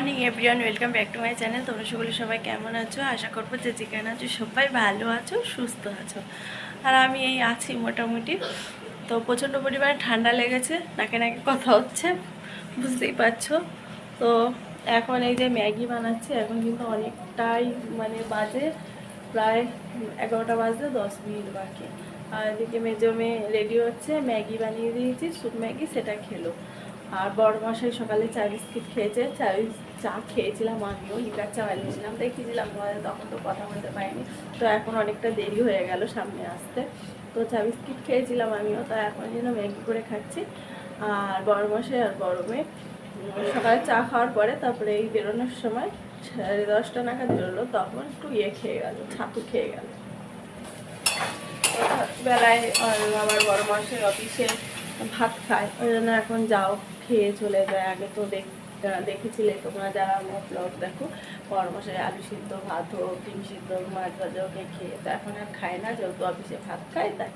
Morning everyone, welcome back to my channel. তোমরা সকলে সবাই কেমন আছো? আশা করবো যে যেখানে আছো সবাই ভালো আছো, সুস্থ আছো। আর আমি এই আছি মোটামুটি। তো প্রচণ্ড পরিমাণে ঠান্ডা লেগেছে, নাকে নাকে কথা হচ্ছে, বুঝতেই পারছো। তো এখন এই যে ম্যাগি বানাচ্ছি। এখন কিন্তু অনেকটাই বাজে, প্রায় 11টা বাজতে 10 মিনিট বাকি। আর এদিকে মেজো মেয়ে রেডি হচ্ছে, ম্যাগি বানিয়ে দিয়েছি, স্যুপ ম্যাগি, সেটা খেলো। আর বড় মশাই সকালে চা বিস্কিট খেয়েছে। চা খেয়েছিলাম, আমিও লিকার চা বানিয়েছিলাম, দেখিয়েছিলাম তোমাদের, তখন তো কথা বলতে পারিনি। তো এখন অনেকটা দেরি হয়ে গেল সামনে আসতে। তো চা বিস্কিট খেয়েছিলাম আমিও, তো এখন যেন ম্যাগি করে খাচ্ছি। আর বড় মশাই আর বড় মেয়ে সকালে চা খাওয়ার পরে তারপরে এই বেরোনোর সময় 10:30 নাগাদ বেরোলো, তখন একটু খেয়ে গেল, ছাতু খেয়ে গেল। বেলায় আমার বড় মশাই অফিসে ভাত খায়, ওই জন্য এখন যাও খেয়ে চলে যায়। আগে তো দেখেছিলে তোমরা যারা আমার ব্লগ দেখো, বড় মশাই আলু সিদ্ধ, ভাত হোক, ডিম সিদ্ধ, মাছ ভাজা ওকে খেয়ে, তো এখন আর খায় না, যেহেতু অফিসে ভাত খায়। তাই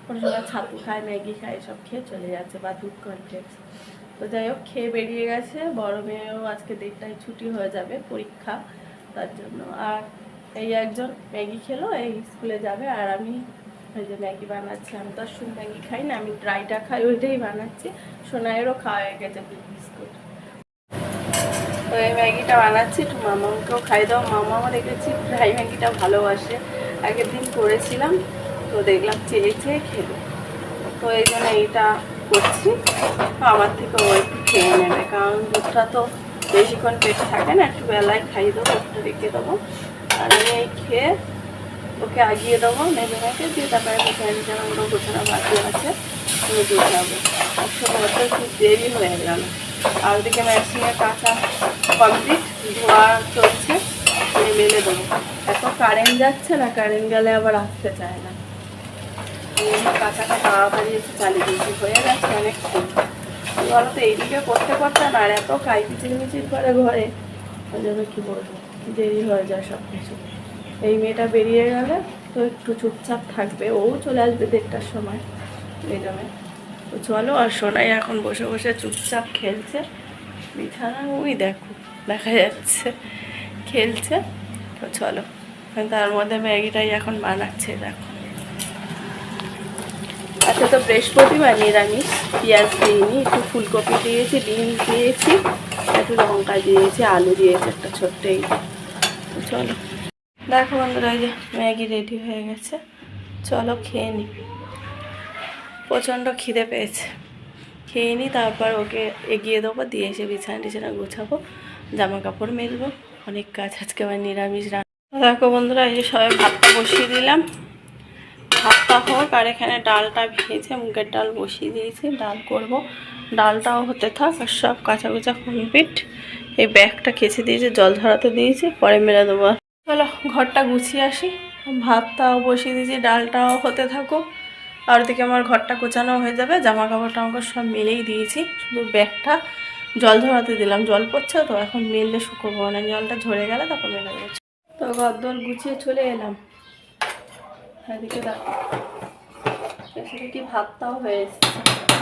কোনো সময় ছাতু খায়, ম্যাগি খায়, এসব খেয়ে চলে যাচ্ছে, বা দুধ কনফ্লেক্স। তো যাই হোক, খেয়ে বেরিয়ে গেছে। বড় মেয়েও আজকে 1:30টায় ছুটি হয়ে যাবে, পরীক্ষা, তার জন্য। আর এই একজন ম্যাগি খেলো, এই স্কুলে যাবে। আর আমি ওই যে ম্যাগি বানাচ্ছি। আমি তো আর শুধু ম্যাগি খাই না, আমি ড্রাইটা খাই, ওইটাই বানাচ্ছি। সোনাইয়েরও খাওয়া হয়ে গেছে বিস্কুট। তো এই ম্যাগিটা বানাচ্ছি, একটু মামাকেও খাই দাও। মামাও দেখেছি ড্রাই ম্যাগিটা ভালোবাসে, আগের দিন করেছিলাম, তো দেখলাম চেয়ে চেয়ে খেলো। তো এই জন্য এইটা করছি, আমার থেকে ও একটু খেয়ে নেবে, কারণ দুধটা তো বেশিক্ষণ পেটে থাকে না, একটু বেলায় খাইয়ে দেবো, একটু রেখে দেবো। আর আমি এই খেয়ে ওকে আগিয়ে দেবো মেজোটাকে, দিয়ে তারপরে গোছানো গোছানো বাকি আছে, আমি গোছাবো। একসাথে হতে খুব দেরি হয়ে গেল। আর ওদিকে মেশিনের কাঁচা কমপ্লিট, ধোয়া চলছে, মেলে দেবো। এত কারেন্ট যাচ্ছে না, কারেন্ট গেলে আবার আসতে চায় না। কাঁচাটা তাড়াতাড়ি একটু চালিয়ে দিয়েছি, হয়ে গেছে অনেকক্ষণ। বলো তো, এইদিকে করতে করতে না আর এত কাই কিচিরমিচির করে ঘরে, ওই জন্য কী বলবো, দেরি হয়ে যায় সব কিছু। এই মেয়েটা বেরিয়ে গেলে তো একটু চুপচাপ থাকবে, ও চলে আসবে 1:30টার সময় বেরোবে। তো চলো। আর সোনাই এখন বসে বসে চুপচাপ খেলছে বিছানা, ওই দেখো দেখা যাচ্ছে খেলছে। তো চলো, তার মধ্যে ম্যাগিটাই এখন বানাচ্ছে, দেখো। আচ্ছা, তো বৃহস্পতিবার নিরামিষ, পেঁয়াজ দিইনি, একটু ফুলকপি দিয়েছি, ডিম দিয়েছি, একটু লঙ্কা দিয়েছি, আলু দিয়েছি একটা ছোট্ট। এই তো চলো, দেখো বন্ধুরা, এই যে ম্যাগি রেডি হয়ে গেছে, চলো খেয়ে নিই। প্রচণ্ড খিদে পেয়েছে, খেয়ে নিই, তারপর ওকে এগিয়ে দেবো, দিয়ে এসে বিছানা টিছানা গোছাবো, জামা কাপড় মেলবো, অনেক কাজ আজকে আমার নিরামিষ রান্না। দেখো বন্ধুরা, এই যে সবাই ভাতটা বসিয়ে দিলাম, ভাতটা হোক। আর এখানে ডালটা ভেজে, মুগের ডাল বসিয়ে দিয়েছি, ডাল করব। ডালটাও হতে থাক, আর সব কাঁচা কুচা কমপ্লিট। এই ব্যাগটা কেচে দিয়েছি, জল ঝরাতে দিয়েছি, পরে মেলে দেবো। চলো ঘরটা গুছিয়ে আসি। ভাতটাও বসিয়ে দিয়েছি, ডালটাও হতে থাকুক, আর ওদিকে আমার ঘরটা গোছানো হয়ে যাবে। জামা কাপড় টামা সব মেলেই দিয়েছি, শুধু ব্যাগটা জল ঝরাতে দিলাম, জল পড়ছে তো, এখন মেললে শুকোবো না, জলটা ঝরে গেলে তারপর মেলে দেবো। তো ঘর দর গুছিয়ে চলে এলাম। এদিকে দেখো, কি ভাতটাও হয়ে এসছে,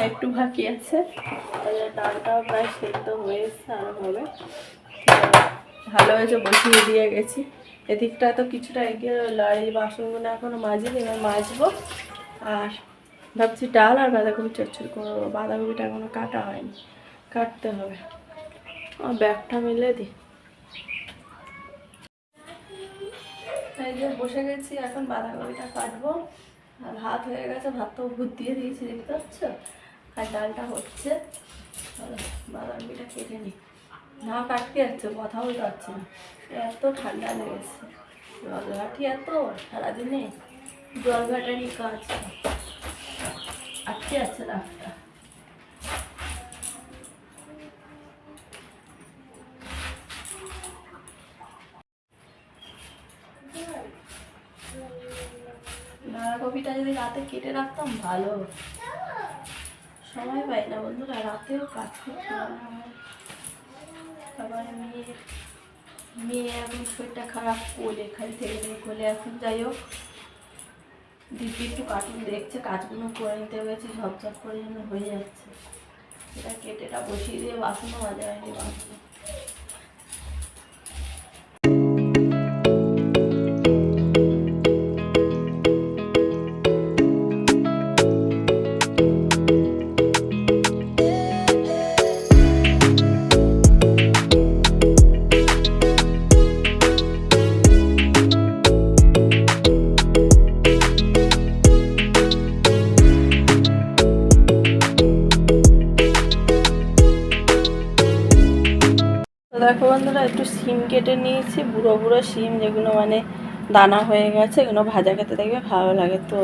একটু বাকি আছে, ডালটাও প্রায় সেদ্ধ হয়ে এসছে, আরও হবে। ভালো হয়েছে, বসিয়ে দিয়ে গেছি। এদিকটা তো কিছুটা এগিয়ে রইল, আর এই বাসনগুলো এখনো মাজিনি, এবার মাজবো। আর ভাবছি ডাল আর বাঁধাকপি চচ্চড়ি করবো, বাঁধাকপিটা এখনো কাটা হয়নি, কাটতে হবে। ব্যাগটা মিলে দিই। এই যে বসে গেছি, এখন বাঁধাকপিটা কাটবো। আর ভাত হয়ে গেছে, ভাত তো ভূত দিয়ে দিয়েছি, দেখতে পাচ্ছ। আর ডালটা হচ্ছে, বাঁধাকপিটা কেটে নিই। না কাটতে যাচ্ছে, কথা বলতে পারছি না, এত ঠান্ডা লেগেছে। জলঘাটি এত সারাদিনে, জলঘাটারই কাজ, আটকে যাচ্ছে রাস্তা। বাঁধাকপিটা যদি রাতে কেটে রাখতাম ভালো, সময় পাই না বন্ধুরা, রাতেও কাজ করতে হয়। আবার মেয়ে এখন শরীরটা খারাপ, কোলে খালি থেকে থেকে কোলে। এখন যাই হোক, দিদি একটু কার্টুন দেখছে, কাজগুলো করে নিতে হয়েছে, ঝপঝপ করে যেন হয়ে যাচ্ছে। এটা কেটেটা বসিয়ে দিয়ে বাসনও মাজা হয়নি, বাসন একটু শিম কেটে নিয়েছি, বুড়ো বুড়ো শিম, যেগুলো মানে দানা হয়ে গেছে, এগুলো ভাজা খেতে দেখবে ভালো লাগে। তো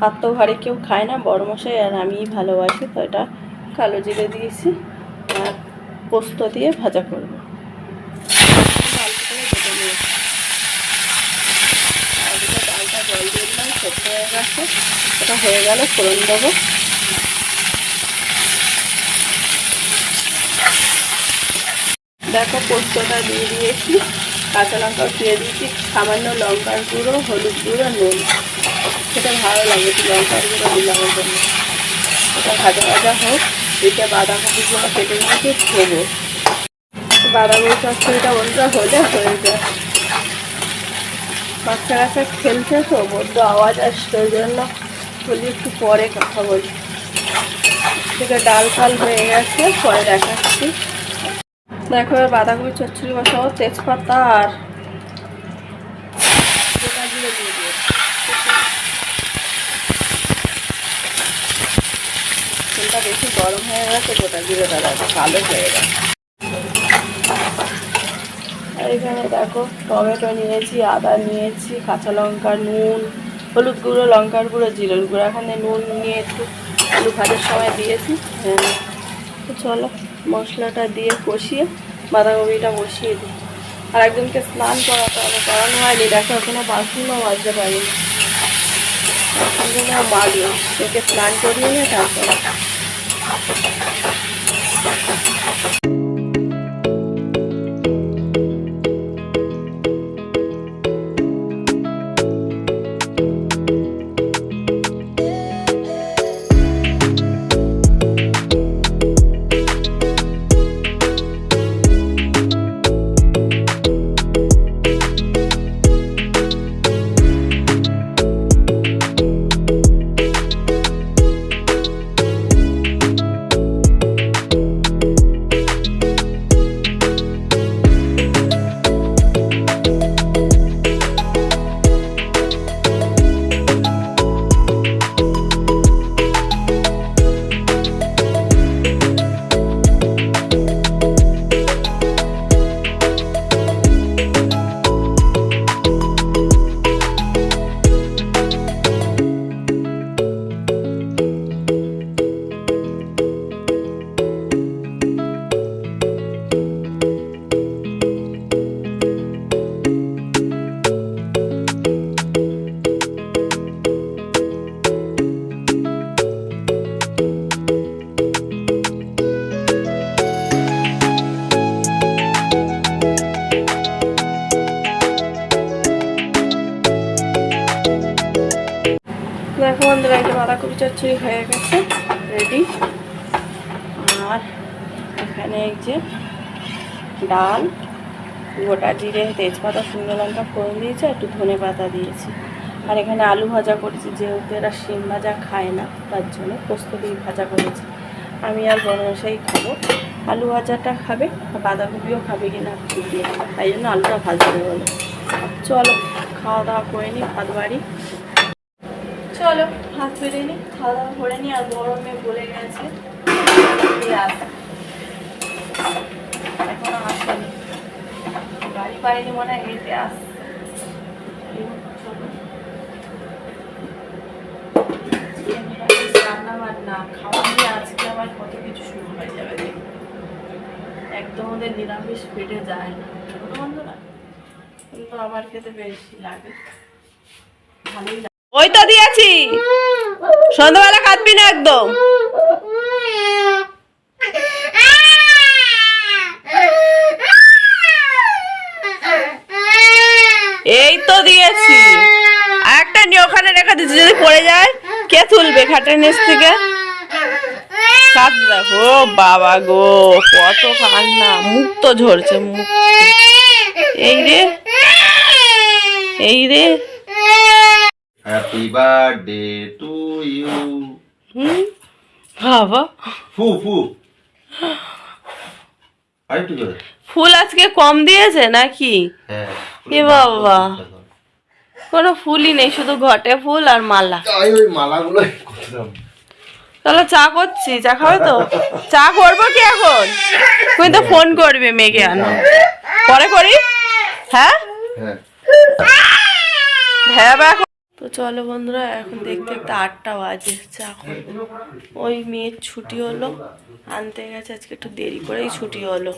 পাত্র ঘরে কেউ খায় না, বড়মশাই আর আমিই ভালোবাসি। তো এটা কালো জিরে দিয়েছি আর পোস্ত দিয়ে ভাজা করবো। ডালটা জল দিয়ে দিলাম, সেদ্ধ হয়ে গেছে, এটা হয়ে গেলে ফোড়ন দেবো। দেখো পোস্তটা দিয়ে দিয়েছি, কাঁচা লঙ্কা দিয়ে দিয়েছি, সামান্য লঙ্কার গুঁড়ো, হলুদ গুঁড়ো, নুন। সেটা ভালো লাগে, একটু লঙ্কার গুঁড়ো দিলাম জন্য। এটা ভাজা ভাজা হোক, এটা বাঁধাকপিগুলো কেটে নিয়েছি ধোবো। বাঁধাকপি চচ্চড়িটা বলতে হলে হয়ে যায়। বাচ্চা কাচ্চা খেলছে তো, বড্ড আওয়াজ আসছে, ওই জন্য বলি একটু পরে কথা বলি। থেকে ডাল ফাল হয়ে গেছে, পরে দেখাচ্ছি। দেখো এবার বাঁধাকপি চচ্চড়ি বসাবো। তেজপাতা আর গোটা জিরে দিয়ে দিও। তেলটা বেশি গরম হয়ে গেছে, গোটা জিরেটা দেখো কালো হয়ে গেছে। আর এখানে দেখো টমেটো নিয়েছি, আদা নিয়েছি, কাঁচা লঙ্কা, নুন, হলুদ গুঁড়ো, লঙ্কার গুঁড়ো, জিরের গুঁড়ো। এখানে নুন নিয়ে একটু আলু ভাজার সময় দিয়েছি। তো চলো মশলাটা দিয়ে কষিয়ে বাঁধাকপিটা বসিয়ে দিই। আর একজনকে স্নান করাতে হবে, করানো হয়নি। দেখো এখনো বাথরুমও মাজতে পারিনি, মাজবো। ওকে স্নান করিয়ে নিয়ে তারপরে দেখো বন্ধুরা, একটা বাঁধাকপি চচ্চড়ি হয়ে গেছে, রেডি। আর এখানে এই যে ডাল, গোটা জিরে, তেজপাতা, শুকনো লঙ্কা ফোড়ন দিয়েছি, একটু ধনে পাতা দিয়েছি। আর এখানে আলু ভাজা করেছি, যেহেতু এরা শিম ভাজা খায় না, তার জন্য পোস্ত দিয়ে ভাজা করেছি। আমি আর বড়মশাই খাবো, আলু ভাজাটা খাবে, বাঁধাকপিও খাবে কিনা তাই জন্য আলুটা ভাজতে বলে। চলো খাওয়া দাওয়া করে নিই, ভাত বাড়ি। চলো হাত বেড়ে নিই, খাওয়া দাওয়া করে নিই। আর গরমে বলে গেছে এখনো আসেনি, গাড়ি পাইনি মনে হয়, হেঁটে আসছে। রান্না বান্না খাওয়া দিয়ে আজকে আবার কত কিছু শুরু হয়ে যাবে। একদম ওদের নিরামিষ পেটে যায় না, ছোট বন্ধু না, কিন্তু আমার খেতে বেশি লাগে, ভালোই লাগে। ওই তো দিয়েছি, সন্ধ্যাবেলা কাটবি না একদম। এই তো দিয়েছি, একটা নিয়ে ওখানে রেখে দিচ্ছি, যদি পড়ে যায় কে তুলবে খাটের নিচ থেকে? দেখো বাবা গো, কত কান্না, মুখ তো ঝরছে, মুখ। এই রে, এই রে, হ্যাপি বার্থডে টু ইউ। বাবা ফু ফু, আরেকটু করে। ফুল আজকে কম দিয়েছে নাকি? হ্যাঁ এ বাবা, কোনো ফুলই নেই, শুধু ঘটে ফুল আর মালা। ওই মালাগুলো করতাম। চলো চা করছি, চা খাবে তো? চা করবো কি এখন? তুমি তো ফোন করবে মেয়েকে আনো। পরে করি। হ্যাঁ হ্যাঁ হ্যাঁ বা তো চলো বন্ধুরা, এখন দেখতে দেখতে 8টা বাজে, চা করবো। ওই মেয়ের ছুটি হলো, আনতে গেছে, আজকে একটু দেরি করেই ছুটি হলো,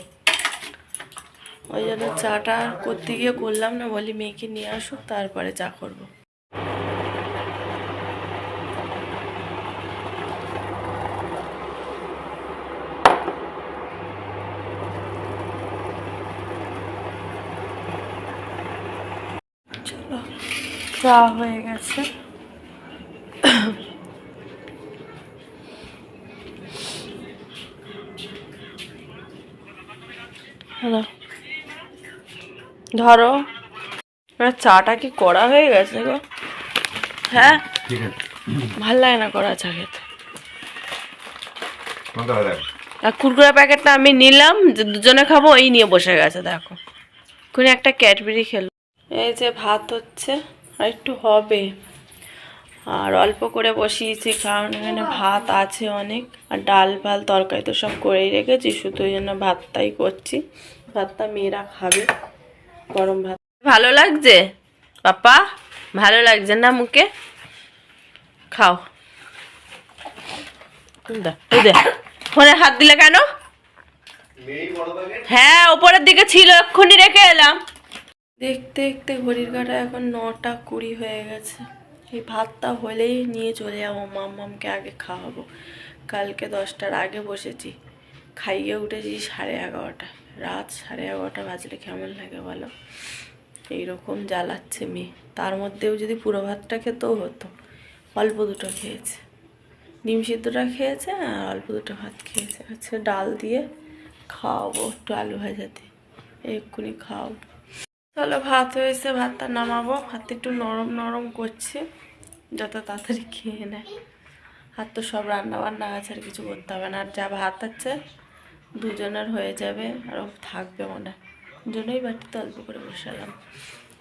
ওই জন্য চাটা করতে গিয়ে করলাম না, বলি মেয়েকে নিয়ে আসুক তারপরে চা করবো। চলো, চা হয়ে গেছে। হ্যালো, ধরো, চাটা কি করা হয়ে গেছে গো? হ্যাঁ, ঠিক আছে, ভাল লাগে না করা চা খেতে। তোমাকে ভালো লাগে? আর কুরকুরে প্যাকেটটা আমি নিলাম, যে দুজনে খাবো, এই নিয়ে বসে গেছে দেখো, কোন একটা ক্যাডবেরি খেলো। এই যে ভাত হচ্ছে, আর একটু হবে, আর অল্প করে বসিয়েছি কারণ এখানে ভাত আছে অনেক, আর ডাল ফাল তরকারি তো সব করেই রেখেছি, শুধু ওই জন্য ভাতটাই করছি। ভাতটা মেয়েরা খাবে, গরম ভাত। ভালো লাগছে পাপা? ভালো লাগছে না মুখে? খাও। ফোনে হাত দিলে কেন? হ্যাঁ, ওপরের দিকে ছিল, এক্ষুনি রেখে এলাম। দেখতে দেখতে ঘড়ির কাঁটা এখন 9টা 20 হয়ে গেছে। এই ভাতটা হলেই নিয়ে চলে যাবো, মাম্মামকে আগে খাওয়াবো। কালকে 10টার আগে বসেছি, খাইয়ে উঠেছি 11:30। রাত 11:30 বাজলে কেমন লাগে বলো? এইরকম জ্বালাচ্ছে মেয়ে, তার মধ্যেও যদি পুরো ভাতটা খেতেও হতো। অল্প দুটো খেয়েছে, ডিম সিদ্ধটা খেয়েছে আর অল্প দুটো ভাত খেয়েছে। আচ্ছা, ডাল দিয়ে খাওয়াবো, একটু আলু ভাজা দিয়ে, এক্ষুনি খাওয়াবো। চলো, ভাত হয়েছে, ভাতটা নামাবো। ভাত একটু নরম নরম করছি, যত তাড়াতাড়ি খেয়ে নেয়। আর তো সব রান্না বান্না আছে, আর কিছু করতে হবে না। আর যা ভাত আছে দুজনের হয়ে যাবে, আরও থাকবে মনে হয়, দুজনেই বাটিতে অল্প করে বসালাম।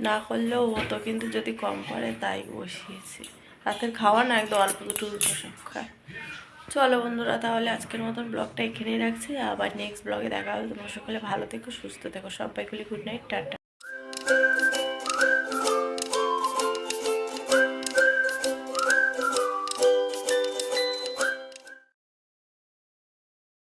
না করলেও হতো, কিন্তু যদি কম পড়ে তাই বসিয়েছি। রাতের খাওয়া না, একদম অল্প দুটো দুটো সব খায়। চলো বন্ধুরা, তাহলে আজকের মতন ব্লগটা এখানেই রাখছি, আবার নেক্সট ব্লগে দেখা হবে। তোমরা সকলে ভালো থেকো, সুস্থ থেকো, সবাইকে গুড নাইট, টাটা।